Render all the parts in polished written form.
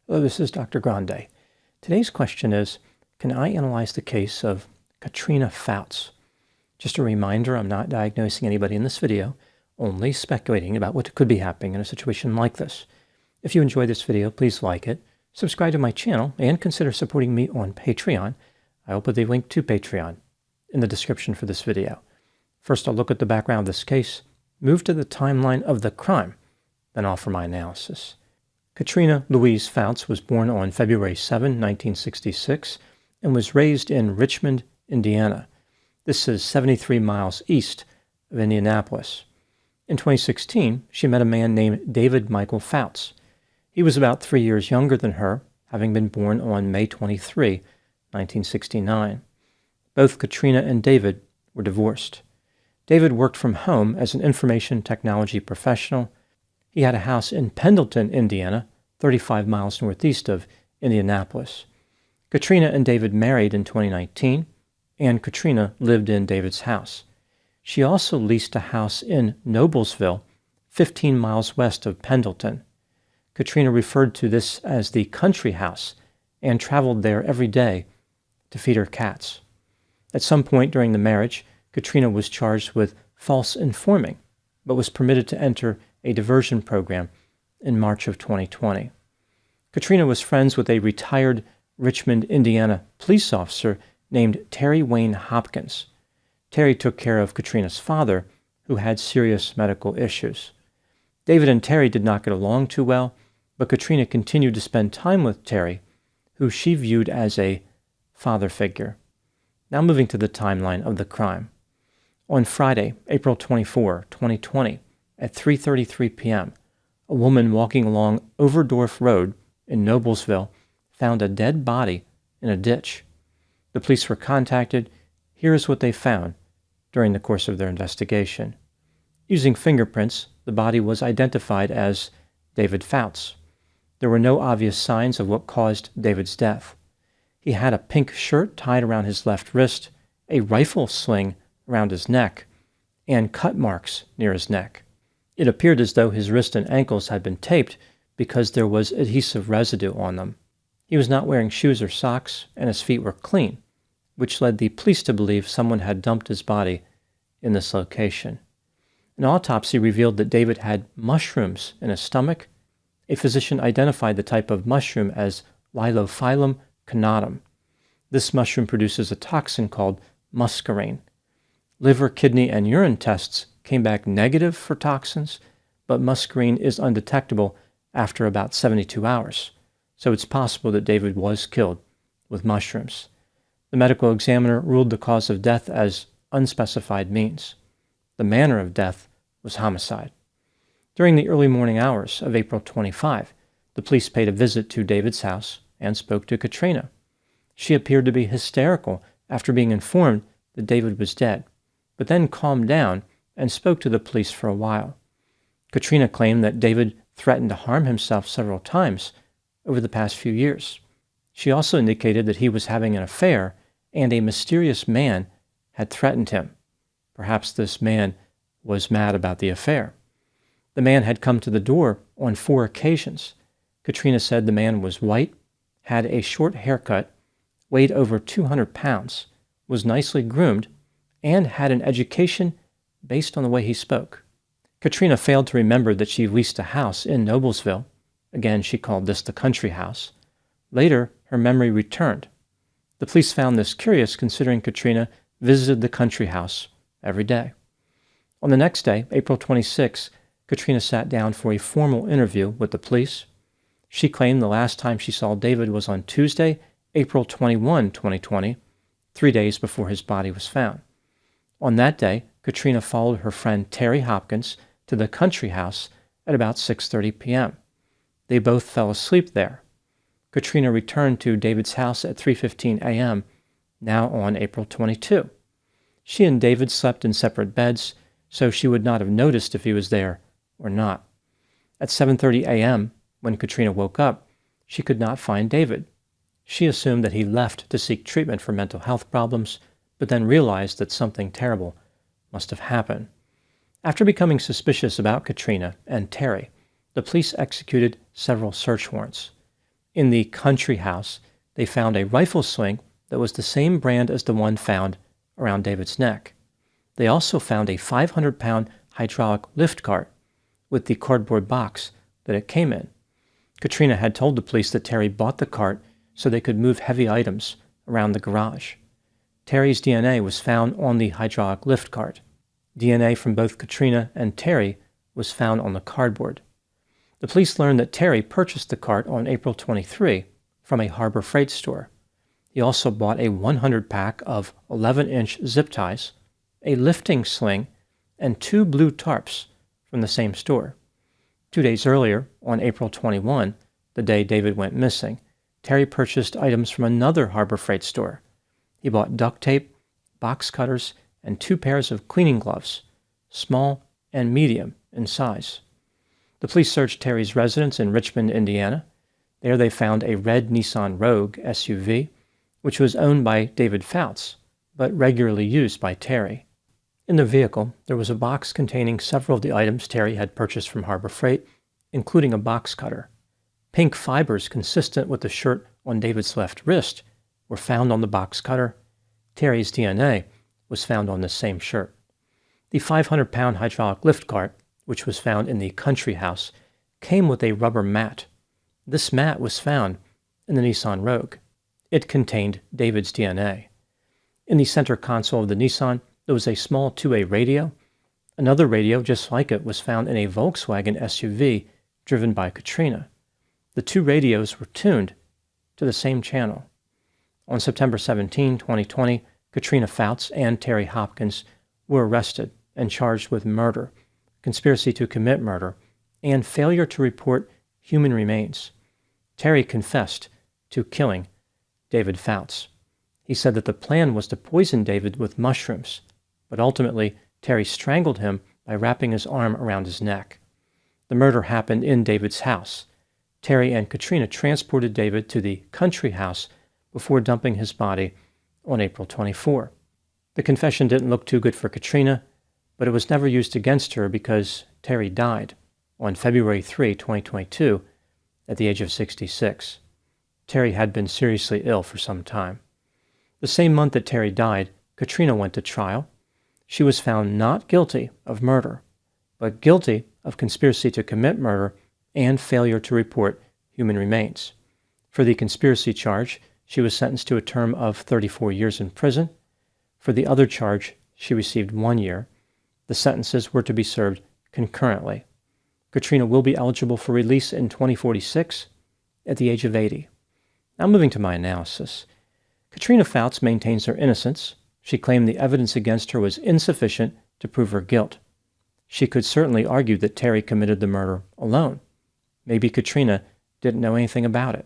Hello, this is Dr. Grande. Today's question is, can I analyze the case of Katrina Fouts? Just a reminder, I'm not diagnosing anybody in this video, only speculating about what could be happening in a situation like this. If you enjoyed this video, please like it, subscribe to my channel, and consider supporting me on Patreon. I will put the link to Patreon in the description for this video. First, I'll look at the background of this case, move to the timeline of the crime, then offer my analysis. Katrina Louise Fouts was born on February 7, 1966, and was raised in Richmond, Indiana. This is 73 miles east of Indianapolis. In 2016, she met a man named David Michael Fouts. He was about 3 years younger than her, having been born on May 23, 1969. Both Katrina and David were divorced. David worked from home as an information technology professional. He had a house in Pendleton, Indiana, 35 miles northeast of Indianapolis. Katrina and David married in 2019, and Katrina lived in David's house. She also leased a house in Noblesville, 15 miles west of Pendleton. Katrina referred to this as the country house and traveled there every day to feed her cats. At some point during the marriage, Katrina was charged with false informing, but was permitted to enter a diversion program in March of 2020. Katrina was friends with a retired Richmond, Indiana police officer named Terry Wayne Hopkins. Terry took care of Katrina's father, who had serious medical issues. David and Terry did not get along too well, but Katrina continued to spend time with Terry, who she viewed as a father figure. Now moving to the timeline of the crime. On Friday, April 24, 2020, at 3:33 p.m., a woman walking along Overdorf Road in Noblesville found a dead body in a ditch. The police were contacted. Here is what they found during the course of their investigation. Using fingerprints, the body was identified as David Fouts. There were no obvious signs of what caused David's death. He had a pink shirt tied around his left wrist, a rifle sling around his neck, and cut marks near his neck. It appeared as though his wrist and ankles had been taped because there was adhesive residue on them. He was not wearing shoes or socks, and his feet were clean, which led the police to believe someone had dumped his body in this location. An autopsy revealed that David had mushrooms in his stomach. A physician identified the type of mushroom as Lilophyllum canatum. This mushroom produces a toxin called muscarine. Liver, kidney, and urine tests came back negative for toxins, but muscarine is undetectable after about 72 hours, so it's possible that David was killed with mushrooms. The medical examiner ruled the cause of death as unspecified means. The manner of death was homicide. During the early morning hours of April 25, the police paid a visit to David's house and spoke to Katrina. She appeared to be hysterical after being informed that David was dead, but then calmed down and spoke to the police for a while. Katrina claimed that David threatened to harm himself several times over the past few years. She also indicated that he was having an affair and a mysterious man had threatened him. Perhaps this man was mad about the affair. The man had come to the door on 4 occasions. Katrina said the man was white, had a short haircut, weighed over 200 pounds, was nicely groomed, and had an education based on the way he spoke. Katrina failed to remember that she leased a house in Noblesville. Again, she called this the country house. Later, her memory returned. The police found this curious considering Katrina visited the country house every day. On the next day, April 26, Katrina sat down for a formal interview with the police. She claimed the last time she saw David was on Tuesday, April 21, 2020, 3 days before his body was found. On that day, Katrina followed her friend Terry Hopkins to the country house at about 6:30 p.m. They both fell asleep there. Katrina returned to David's house at 3:15 a.m., now on April 22. She and David slept in separate beds, so she would not have noticed if he was there or not. At 7:30 a.m., when Katrina woke up, she could not find David. She assumed that he left to seek treatment for mental health problems, but then realized that something terrible must have happened. After becoming suspicious about Katrina and Terry, the police executed several search warrants. In the country house, they found a rifle sling that was the same brand as the one found around David's neck. They also found a 500-pound hydraulic lift cart with the cardboard box that it came in. Katrina had told the police that Terry bought the cart so they could move heavy items around the garage. Terry's DNA was found on the hydraulic lift cart. DNA from both Katrina and Terry was found on the cardboard. The police learned that Terry purchased the cart on April 23 from a Harbor Freight store. He also bought a 100-pack of 11-inch zip ties, a lifting sling, and 2 blue tarps from the same store. 2 days earlier, on April 21, the day David went missing, Terry purchased items from another Harbor Freight store. He bought duct tape, box cutters, and 2 pairs of cleaning gloves, small and medium in size. The police searched Terry's residence in Richmond, Indiana. There they found a red Nissan Rogue SUV, which was owned by David Fouts, but regularly used by Terry. In the vehicle, there was a box containing several of the items Terry had purchased from Harbor Freight, including a box cutter. Pink fibers consistent with the shirt on David's left wrist were found on the box cutter. Terry's DNA was found on the same shirt. The 500-pound hydraulic lift cart, which was found in the country house, came with a rubber mat. This mat was found in the Nissan Rogue. It contained David's DNA. In the center console of the Nissan, there was a small two-way radio. Another radio just like it was found in a Volkswagen SUV driven by Katrina. The 2 radios were tuned to the same channel. On September 17, 2020, Katrina Fouts and Terry Hopkins were arrested and charged with murder, conspiracy to commit murder, and failure to report human remains. Terry confessed to killing David Fouts. He said that the plan was to poison David with mushrooms, but ultimately Terry strangled him by wrapping his arm around his neck. The murder happened in David's house. Terry and Katrina transported David to the country house before dumping his body on April 24. The confession didn't look too good for Katrina, but it was never used against her because Terry died on February 3, 2022, at the age of 66. Terry had been seriously ill for some time. The same month that Terry died, Katrina went to trial. She was found not guilty of murder, but guilty of conspiracy to commit murder and failure to report human remains. For the conspiracy charge, she was sentenced to a term of 34 years in prison. For the other charge, she received 1 year. The sentences were to be served concurrently. Katrina will be eligible for release in 2046 at the age of 80. Now moving to my analysis. Katrina Fouts maintains her innocence. She claimed the evidence against her was insufficient to prove her guilt. She could certainly argue that Terry committed the murder alone. Maybe Katrina didn't know anything about it.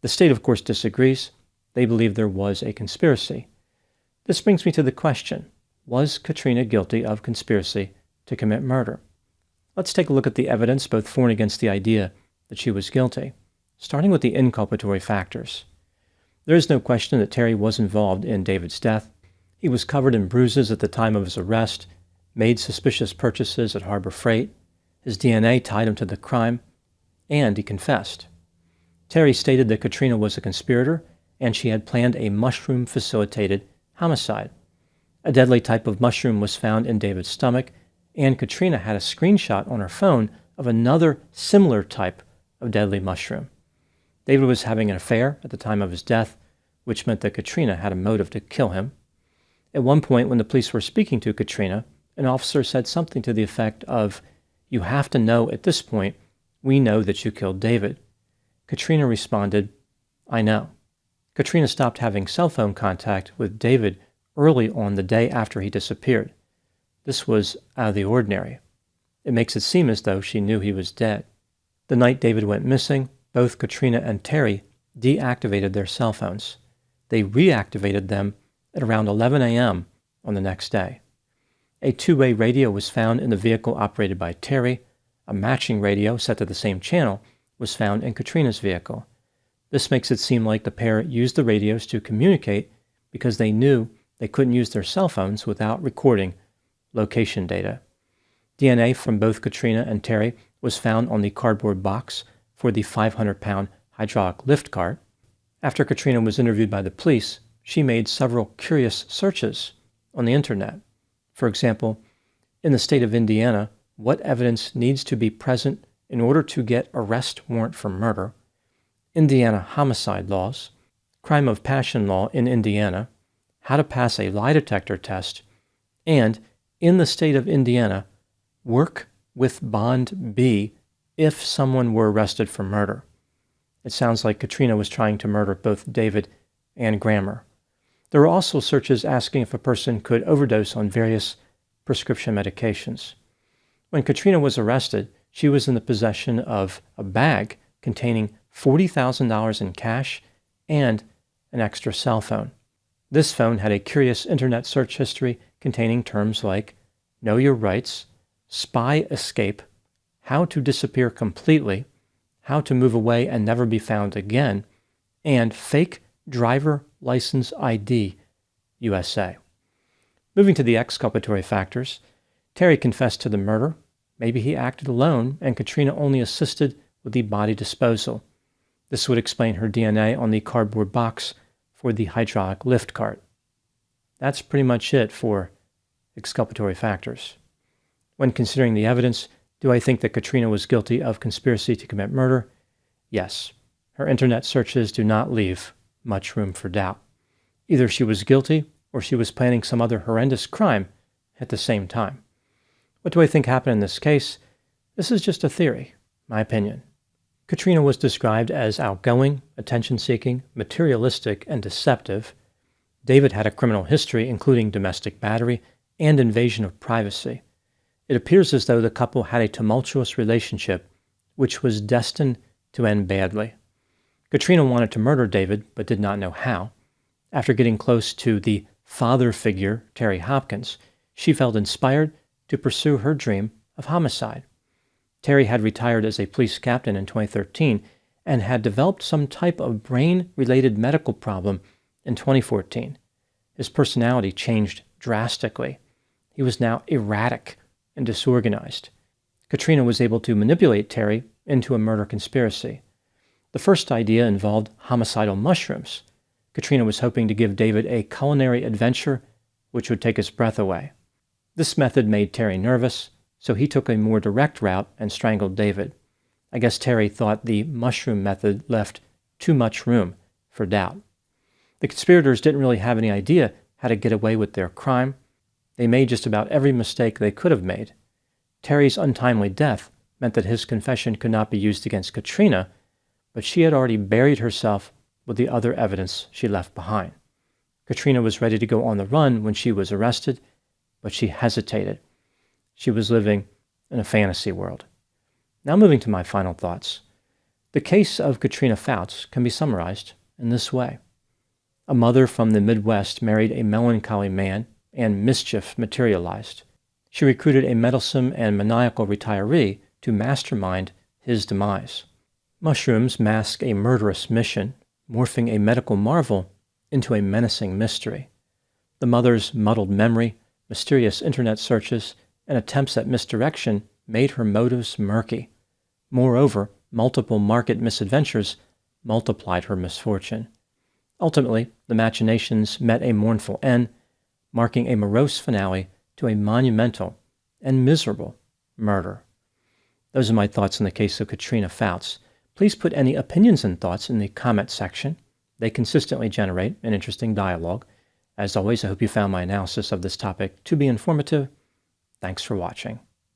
The state, of course, disagrees. They believe there was a conspiracy. This brings me to the question, was Katrina guilty of conspiracy to commit murder? Let's take a look at the evidence, both for and against the idea that she was guilty, starting with the inculpatory factors. There is no question that Terry was involved in David's death. He was covered in bruises at the time of his arrest, made suspicious purchases at Harbor Freight. His DNA tied him to the crime, and he confessed. Terry stated that Katrina was a conspirator, and she had planned a mushroom-facilitated homicide. A deadly type of mushroom was found in David's stomach, and Katrina had a screenshot on her phone of another similar type of deadly mushroom. David was having an affair at the time of his death, which meant that Katrina had a motive to kill him. At one point, when the police were speaking to Katrina, an officer said something to the effect of, "You have to know at this point, we know that you killed David." Katrina responded, "I know." Katrina stopped having cell phone contact with David early on the day after he disappeared. This was out of the ordinary. It makes it seem as though she knew he was dead. The night David went missing, both Katrina and Terry deactivated their cell phones. They reactivated them at around 11 a.m. on the next day. A two-way radio was found in the vehicle operated by Terry. A matching radio set to the same channel was found in Katrina's vehicle. This makes it seem like the pair used the radios to communicate because they knew they couldn't use their cell phones without recording location data. DNA from both Katrina and Terry was found on the cardboard box for the 500-pound hydraulic lift cart. After Katrina was interviewed by the police, she made several curious searches on the internet. For example, in the state of Indiana, what evidence needs to be present in order to get arrest warrant for murder, Indiana homicide laws, crime of passion law in Indiana, how to pass a lie detector test, and in the state of Indiana, work with Bond B if someone were arrested for murder. It sounds like Katrina was trying to murder both David and Grammer. There were also searches asking if a person could overdose on various prescription medications. When Katrina was arrested, she was in the possession of a bag containing $40,000 in cash and an extra cell phone. This phone had a curious internet search history containing terms like know your rights, spy escape, how to disappear completely, how to move away and never be found again, and fake driver license ID USA. Moving to the exculpatory factors, Terry confessed to the murder. Maybe he acted alone and Katrina only assisted with the body disposal. This would explain her DNA on the cardboard box for the hydraulic lift cart. That's pretty much it for exculpatory factors. When considering the evidence, do I think that Katrina was guilty of conspiracy to commit murder? Yes. Her internet searches do not leave much room for doubt. Either she was guilty or she was planning some other horrendous crime at the same time. What do I think happened in this case? This is just a theory, my opinion. Katrina was described as outgoing, attention-seeking, materialistic, and deceptive. David had a criminal history, including domestic battery and invasion of privacy. It appears as though the couple had a tumultuous relationship, which was destined to end badly. Katrina wanted to murder David, but did not know how. After getting close to the father figure, Terry Hopkins, she felt inspired to pursue her dream of homicide. Terry had retired as a police captain in 2013 and had developed some type of brain-related medical problem in 2014. His personality changed drastically. He was now erratic and disorganized. Katrina was able to manipulate Terry into a murder conspiracy. The first idea involved homicidal mushrooms. Katrina was hoping to give David a culinary adventure which would take his breath away. This method made Terry nervous, so he took a more direct route and strangled David. I guess Terry thought the mushroom method left too much room for doubt. The conspirators didn't really have any idea how to get away with their crime. They made just about every mistake they could have made. Terry's untimely death meant that his confession could not be used against Katrina, but she had already buried herself with the other evidence she left behind. Katrina was ready to go on the run when she was arrested, but she hesitated. She was living in a fantasy world. Now moving to my final thoughts. The case of Katrina Fouts can be summarized in this way. A mother from the Midwest married a melancholy man, and mischief materialized. She recruited a meddlesome and maniacal retiree to mastermind his demise. Mushrooms mask a murderous mission, morphing a medical marvel into a menacing mystery. The mother's muddled memory, mysterious internet searches, and attempts at misdirection made her motives murky. Moreover, multiple market misadventures multiplied her misfortune. Ultimately, the machinations met a mournful end, marking a morose finale to a monumental and miserable murder. Those are my thoughts on the case of Katrina Fouts. Please put any opinions and thoughts in the comment section. They consistently generate an interesting dialogue. As always, I hope you found my analysis of this topic to be informative. Thanks for watching.